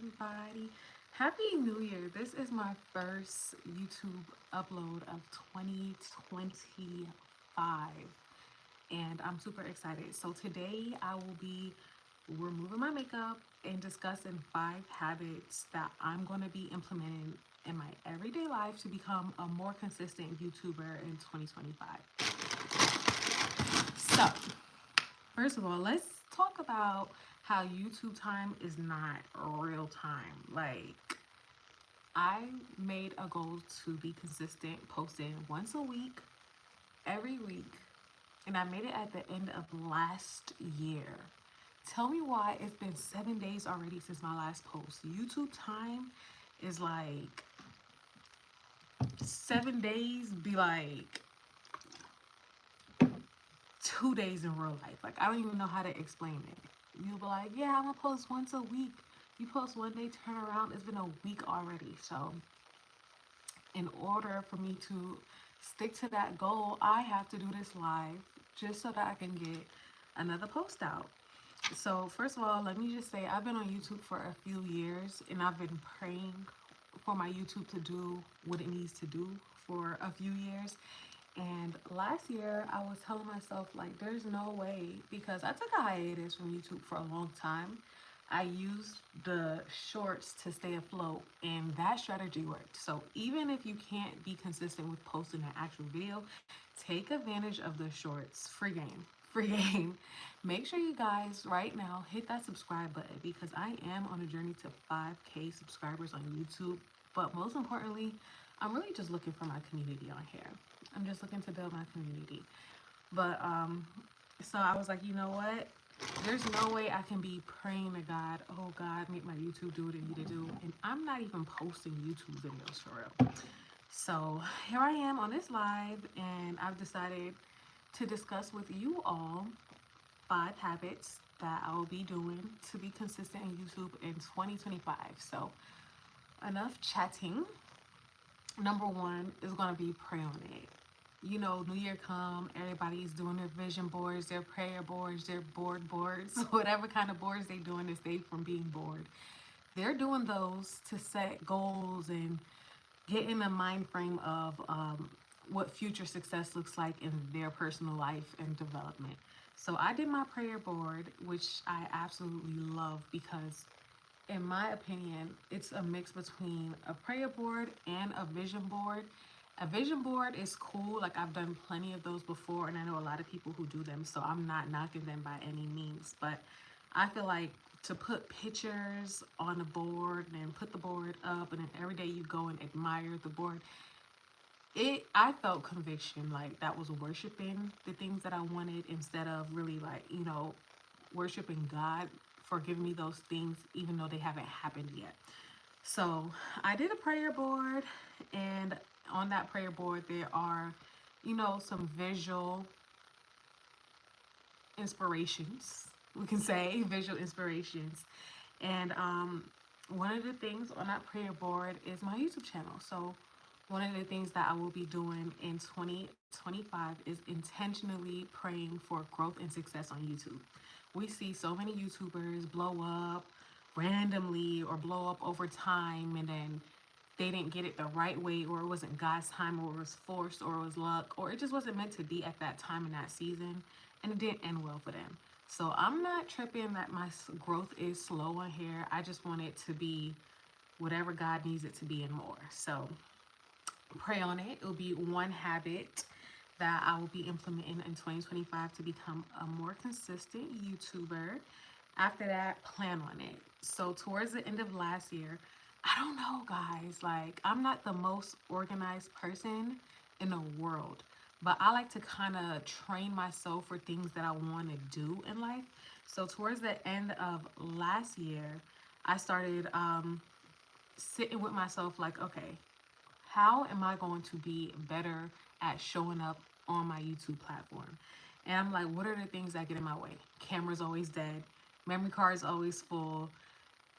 everybody. Happy New Year. This is my first YouTube upload of 2025, and I'm super excited. So, today I will be removing my makeup and discussing 5 habits that I'm going to be implementing in my everyday life to become a more consistent YouTuber in 2025. So, first of all, let's talk about how YouTube time is not real time. Like, I made a goal to be consistent, posting once a week, every week, and I made it at the end of last year. Tell me why it's been 7 days already since my last post. YouTube time is like 7 days, be like 2 days in real life. Like, I don't even know how to explain it. You'll be like, yeah, I'm gonna post once a week. You post one day, turn around, it's been a week already. So, in order for me to stick to that goal, I have to do this live just so that I can get another post out. So, first of all, let me just say I've been on YouTube for a few years and I've been praying for my YouTube to do what it needs to do for a few years. And last year, I was telling myself, like, there's no way, because I took a hiatus from YouTube for a long time. I used the shorts to stay afloat, and that strategy worked. So, even if you can't be consistent with posting an actual video, take advantage of the shorts. Free game. Free game. Make sure you guys right now hit that subscribe button because I am on a journey to 5K subscribers on YouTube. But most importantly, I'm really just looking for my community on here. I'm just looking to build my community. But so I was like, you know what? There's no way I can be praying to God, oh God, make my YouTube do what it need to do. And I'm not even posting YouTube videos for real. So here I am on this live, and I've decided to discuss with you all 5 habits that I will be doing to be consistent in YouTube in 2025. So enough chatting. Number one is going to be pray on it. You know, New Year come, everybody's doing their vision boards, their prayer boards, their boards, whatever kind of boards they doing to stay from being bored. They're doing those to set goals and get in the mind frame of what future success looks like in their personal life and development. So I did my prayer board, which I absolutely love because in my opinion, it's a mix between a prayer board and a vision board. A vision board is cool. Like, I've done plenty of those before, and I know a lot of people who do them, so I'm not knocking them by any means. But I feel like to put pictures on the board and put the board up, and then every day you go and admire the board, I felt conviction, like that was worshiping the things that I wanted instead of really, like, worshiping God for giving me those things even though they haven't happened yet. So I did a prayer board, and on that prayer board there are, some visual inspirations. We can say visual inspirations. And one of the things on that prayer board is my YouTube channel. So one of the things that I will be doing in 2025 is intentionally praying for growth and success on YouTube. We see so many YouTubers blow up randomly or blow up over time, and then they didn't get it the right way, or it wasn't God's time, or it was forced, or it was luck, or it just wasn't meant to be at that time in that season, and it didn't end well for them. So I'm not tripping that my growth is slow on here. I just want it to be whatever God needs it to be and more. So pray on it. It will be one habit that I will be implementing in 2025 to become a more consistent YouTuber. After that, plan on it. So towards the end of last year, I don't know, guys, like, I'm not the most organized person in the world, but I like to kind of train myself for things that I want to do in life. So towards the end of last year, I started sitting with myself like, okay, how am I going to be better at showing up on my YouTube platform? And I'm like, what are the things that get in my way? Camera's always dead, memory card's always full,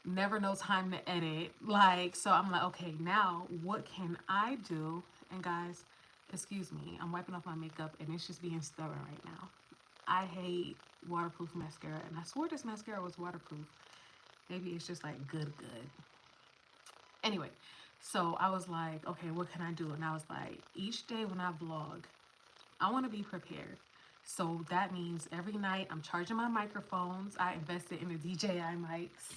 never no time to edit. Like, so I'm like, okay, now what can I do? And guys, excuse me, I'm wiping off my makeup and it's just being stubborn right now. I hate waterproof mascara, and I swore this mascara was waterproof. Maybe it's just like good. Anyway, so I was like, okay, what can I do? And I was like, each day when I vlog, I want to be prepared. So that means every night I'm charging my microphones. I invested in the DJI mics,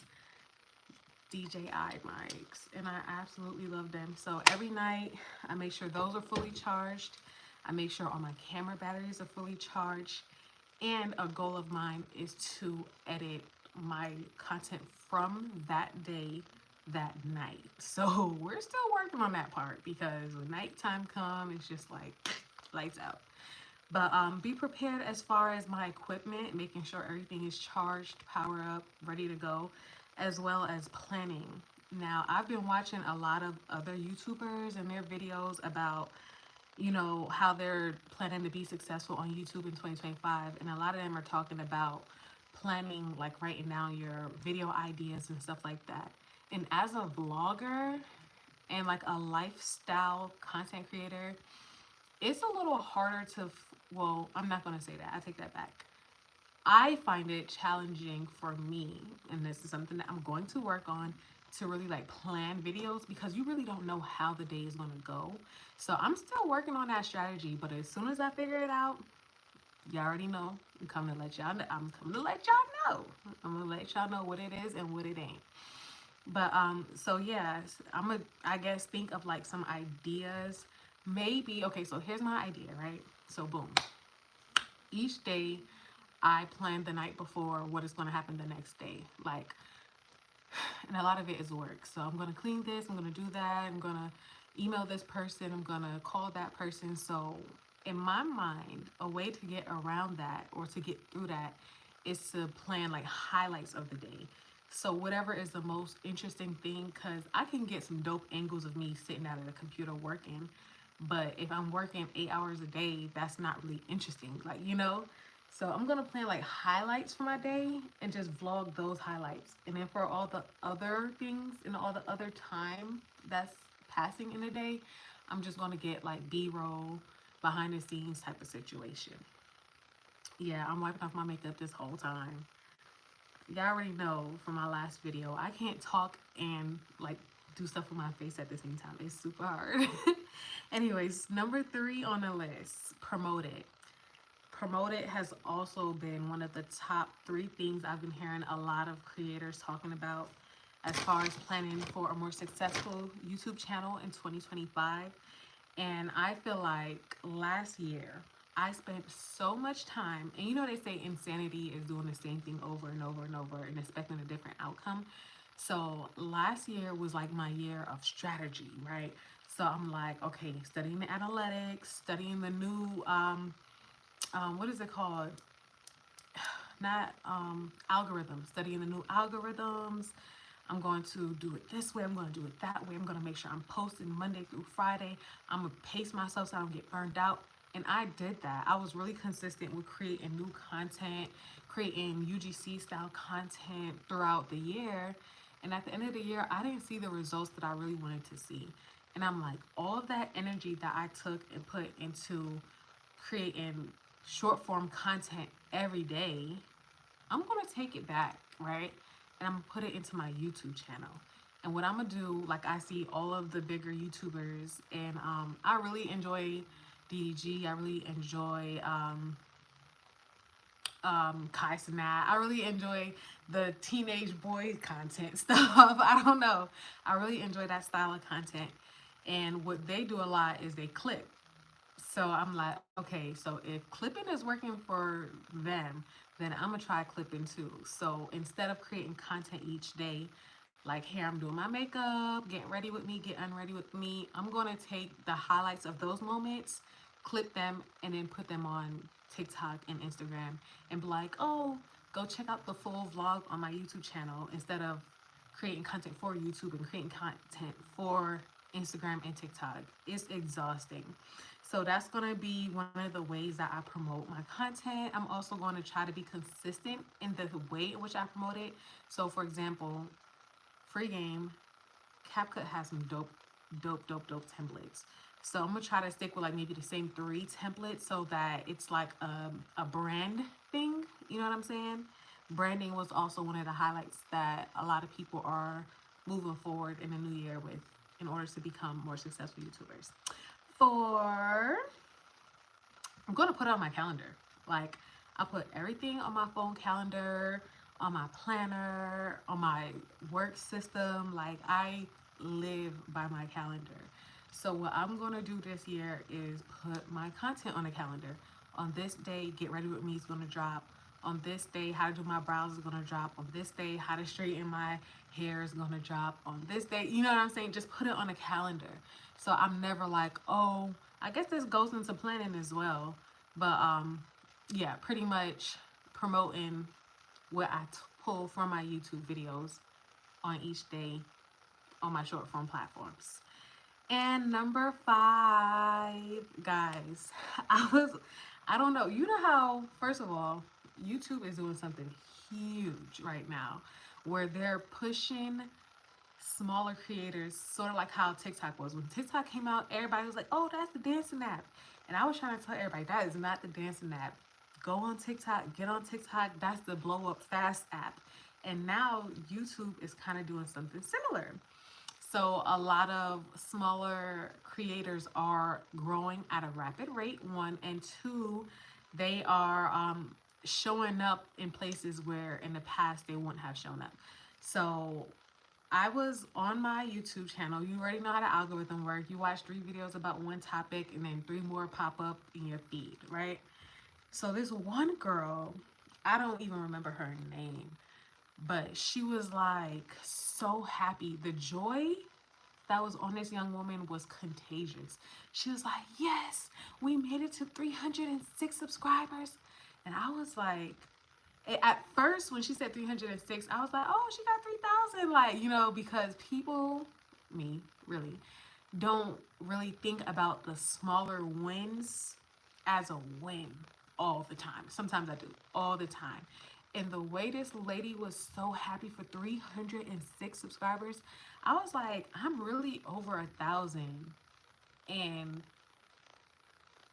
and I absolutely love them. So every night I make sure those are fully charged. I make sure all my camera batteries are fully charged. And a goal of mine is to edit my content from that day that night. So we're still working on that part because when nighttime comes, it's just like lights out. But be prepared as far as my equipment, making sure everything is charged, power up, ready to go, as well as planning. Now, I've been watching a lot of other YouTubers and their videos about, you know, how they're planning to be successful on YouTube in 2025. And a lot of them are talking about planning, like writing down your video ideas and stuff like that. And as a vlogger and like a lifestyle content creator, it's a little harder to, well, I'm not going to say that. I take that back. I find it challenging for me, and this is something that I'm going to work on, to really like plan videos because you really don't know how the day is going to go. So I'm still working on that strategy, but as soon as I figure it out, you already know. I'm coming to let y'all know. I'm coming to let y'all know. I'm gonna let y'all know what it is and what it ain't. But so yeah, I guess think of like some ideas. Maybe okay, so here's my idea, right? So boom. Each day I plan the night before what is gonna happen the next day. Like, and a lot of it is work. So I'm gonna clean this, I'm gonna do that, I'm gonna email this person, I'm gonna call that person. So in my mind, a way to get around that or to get through that is to plan like highlights of the day. So whatever is the most interesting thing, because I can get some dope angles of me sitting at a computer working, but if I'm working 8 hours a day, that's not really interesting, like, you know. So I'm gonna plan like highlights for my day and just vlog those highlights. And then for all the other things and all the other time that's passing in the day, I'm just gonna get like B-roll, behind the scenes type of situation. Yeah, I'm wiping off my makeup this whole time. Y'all already know from my last video, I can't talk and like do stuff with my face at the same time. It's super hard. Anyways, number 3 on the list, promote it. Promote it has also been one of the top 3 things I've been hearing a lot of creators talking about as far as planning for a more successful YouTube channel in 2025. And I feel like last year I spent so much time, and you know, they say insanity is doing the same thing over and over and over and expecting a different outcome. So last year was like my year of strategy, right? So I'm like, okay, studying the analytics, studying the new, what is it called? Not algorithms, studying the new algorithms. I'm going to do it this way. I'm going to do it that way. I'm going to make sure I'm posting Monday through Friday. I'm going to pace myself so I don't get burned out. And I did that. I was really consistent with creating new content, creating UGC style content throughout the year. And at the end of the year, I didn't see the results that I really wanted to see. And I'm like, all of that energy that I took and put into creating short form content every day, I'm going to take it back, right? And I'm going to put it into my YouTube channel. And what I'm going to do, like I see all of the bigger YouTubers, and I really enjoy DDG. I really enjoy Kai Cenat. I really enjoy the teenage boy content stuff. I don't know. I really enjoy that style of content. And what they do a lot is they clip. So I'm like, okay, so if clipping is working for them, then I'm gonna try clipping too. So instead of creating content each day, like here I'm doing my makeup, get ready with me, get unready with me, I'm gonna take the highlights of those moments, clip them, and then put them on TikTok and Instagram and be like, oh, go check out the full vlog on my YouTube channel instead of creating content for YouTube and creating content for Instagram and TikTok. It's exhausting. So that's going to be one of the ways that I promote my content. I'm also going to try to be consistent in the way in which I promote it. So for example, free game, CapCut has some dope templates. So I'm going to try to stick with like maybe the same 3 templates so that it's like a brand thing. You know what I'm saying? Branding was also one of the highlights that a lot of people are moving forward in the new year with in order to become more successful YouTubers. For I'm going to put it on my calendar. Like, I put everything on my phone calendar, on my planner, on my work system. Like, I live by my calendar. So, what I'm going to do this year is put my content on the calendar. On this day, Get Ready With Me is going to drop. On this day, How to Do My Brows is going to drop. On this day, How to Straighten My Hair is going to drop. On this day, you know what I'm saying? Just put it on a calendar. So I'm never like, oh, I guess this goes into planning as well. But yeah, pretty much promoting what I pull from my YouTube videos on each day on my short form platforms. And number 5, guys, I don't know. You know how, first of all, YouTube is doing something huge right now where they're pushing smaller creators, sort of like how TikTok was. When TikTok came out, everybody was like, oh, that's the dancing app. And I was trying to tell everybody, that is not the dancing app. Go on TikTok, get on TikTok. That's the blow up fast app. And now YouTube is kind of doing something similar. So a lot of smaller creators are growing at a rapid rate, one, and two, they are showing up in places where in the past they wouldn't have shown up. So I was on my YouTube channel. You already know how the algorithm works. You watch 3 videos about one topic and then 3 more pop up in your feed, right? So this one girl, I don't even remember her name, but she was like so happy. The joy that was on this young woman was contagious. She was like, yes, we made it to 306 subscribers. And I was like, at first when she said 306, I was like, oh, she got 3,000. Like, you know, because people, me, really, don't really think about the smaller wins as a win all the time. Sometimes I do, all the time. And the way this lady was so happy for 306 subscribers, I was like, I'm really over 1,000. And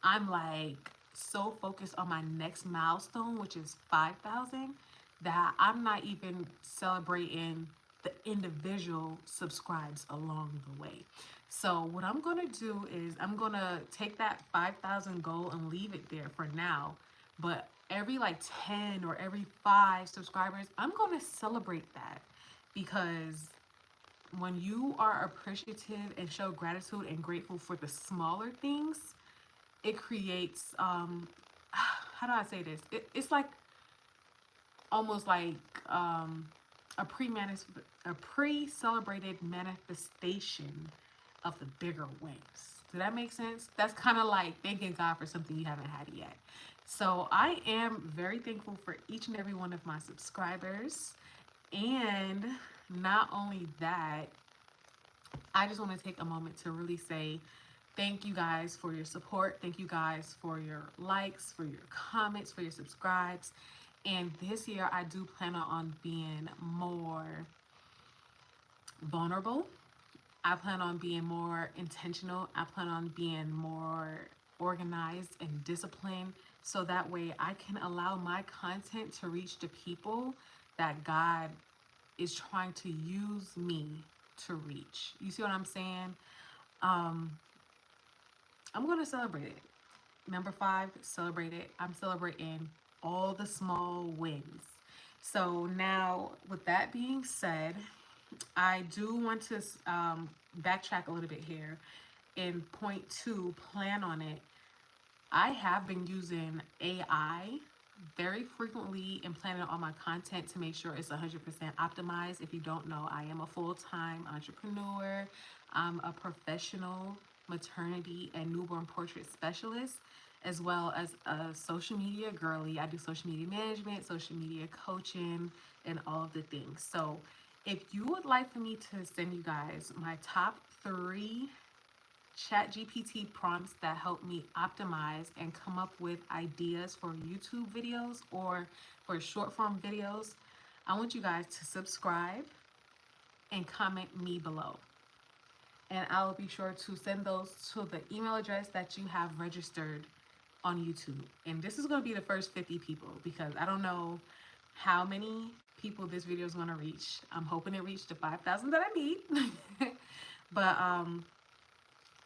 I'm like so focused on my next milestone, which is 5,000, that I'm not even celebrating the individual subscribes along the way. So what I'm going to do is I'm going to take that 5,000 goal and leave it there for now. But every like 10 or every 5 subscribers, I'm going to celebrate that, because when you are appreciative and show gratitude and grateful for the smaller things, it creates how do I say this? It's like almost like a pre-celebrated manifestation of the bigger wins. Does that make sense? That's kind of like thanking God for something you haven't had yet. So I am very thankful for each and every one of my subscribers. And not only that, I just want to take a moment to really say thank you guys for your support. Thank you guys for your likes, for your comments, for your subscribes. And this year I do plan on being more vulnerable. I plan on being more intentional. I plan on being more organized and disciplined, so that way I can allow my content to reach the people that God is trying to use me to reach. You see what I'm saying? I'm going to celebrate it. Number 5, celebrate it. I'm celebrating all the small wins. So now, with that being said, I do want to backtrack a little bit here. In point 2, plan on it. I have been using AI very frequently and planning on my content to make sure it's 100% optimized. If you don't know, I am a full-time entrepreneur. I'm a professional maternity and newborn portrait specialist, as well as a social media girly. I do social media management, social media coaching, and all of the things. So if you would like for me to send you guys my top 3 ChatGPT prompts that help me optimize and come up with ideas for YouTube videos or for short form videos, I want you guys to subscribe and comment me below. And I will be sure to send those to the email address that you have registered on YouTube. And this is going to be the first 50 people, because I don't know how many people this video is going to reach. I'm hoping it reached the 5,000 that I need. But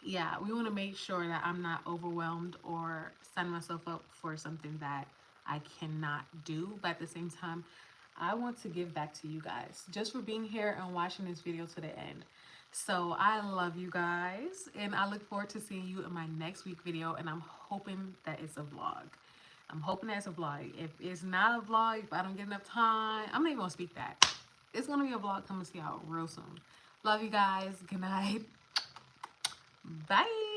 yeah, we want to make sure that I'm not overwhelmed or sign myself up for something that I cannot do. But at the same time, I want to give back to you guys just for being here and watching this video to the end. So I love you guys, and I look forward to seeing you in my next week video, and I'm hoping that it's a vlog. I'm hoping that's a vlog. If it's not a vlog, if I don't get enough time, I'm not even gonna speak that. It's gonna be a vlog coming to y'all real soon. Love you guys. Good night. Bye.